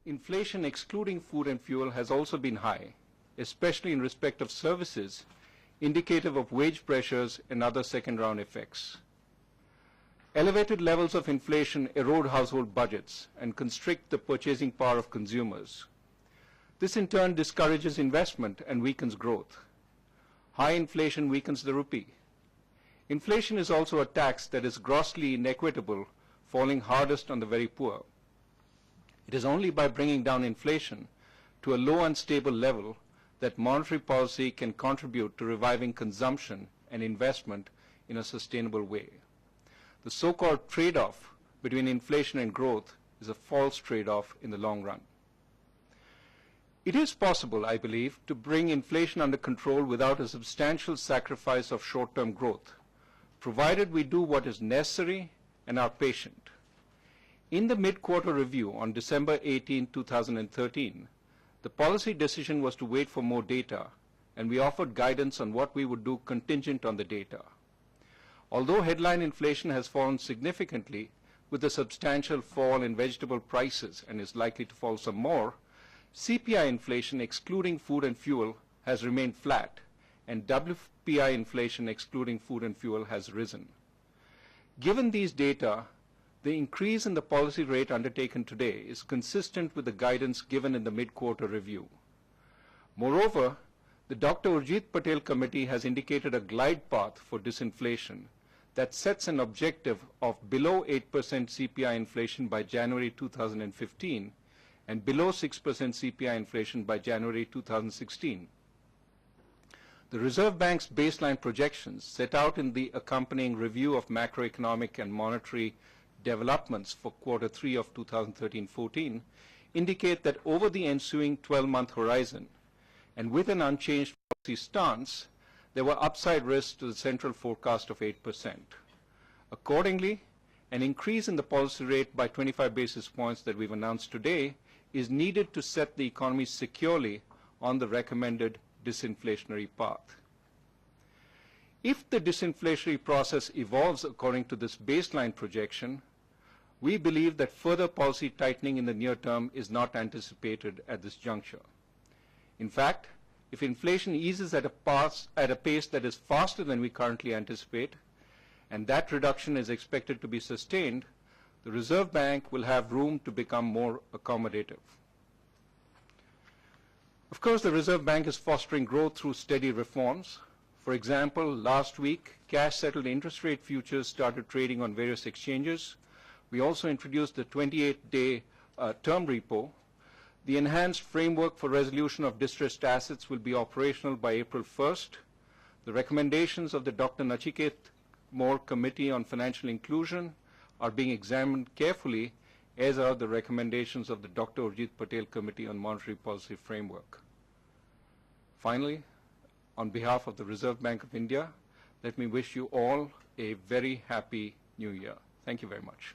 Inflation excluding food and fuel has also been high, especially in respect of services, indicative of wage pressures and other second-round effects. Elevated levels of inflation erode household budgets and constrict the purchasing power of consumers. This in turn discourages investment and weakens growth. High inflation weakens the rupee. Inflation is also a tax that is grossly inequitable, falling hardest on the very poor. It is only by bringing down inflation to a low and stable level that monetary policy can contribute to reviving consumption and investment in a sustainable way. The so-called trade-off between inflation and growth is a false trade-off in the long run. It is possible, I believe, to bring inflation under control without a substantial sacrifice of short-term growth, provided we do what is necessary and are patient. In the mid-quarter review on December 18, 2013, the policy decision was to wait for more data, and we offered guidance on what we would do contingent on the data. Although headline inflation has fallen significantly with a substantial fall in vegetable prices and is likely to fall some more, CPI inflation excluding food and fuel has remained flat, and WPI inflation excluding food and fuel has risen. Given these data, the increase in the policy rate undertaken today is consistent with the guidance given in the mid-quarter review. Moreover, the Dr. Urjit Patel Committee has indicated a glide path for disinflation that sets an objective of below 8% CPI inflation by January 2015 and below 6% CPI inflation by January 2016. The Reserve Bank's baseline projections set out in the accompanying review of macroeconomic and monetary developments for quarter 3 of 2013-14 indicate that over the ensuing 12-month horizon and with an unchanged policy stance, there were upside risks to the central forecast of 8%. Accordingly, an increase in the policy rate by 25 basis points that we've announced today is needed to set the economy securely on the recommended disinflationary path. If the disinflationary process evolves according to this baseline projection, we believe that further policy tightening in the near term is not anticipated at this juncture. In fact, if inflation eases at a pace that is faster than we currently anticipate, and that reduction is expected to be sustained, the Reserve Bank will have room to become more accommodative. Of course, the Reserve Bank is fostering growth through steady reforms. For example, last week, cash-settled interest rate futures started trading on various exchanges. We also introduced the 28-day term repo. The enhanced framework for resolution of distressed assets will be operational by April 1st. The recommendations of the Dr. Nachiket Moore Committee on Financial Inclusion are being examined carefully, as are the recommendations of the Dr. Urjit Patel Committee on Monetary Policy Framework. Finally, on behalf of the Reserve Bank of India, let me wish you all a very happy New Year. Thank you very much.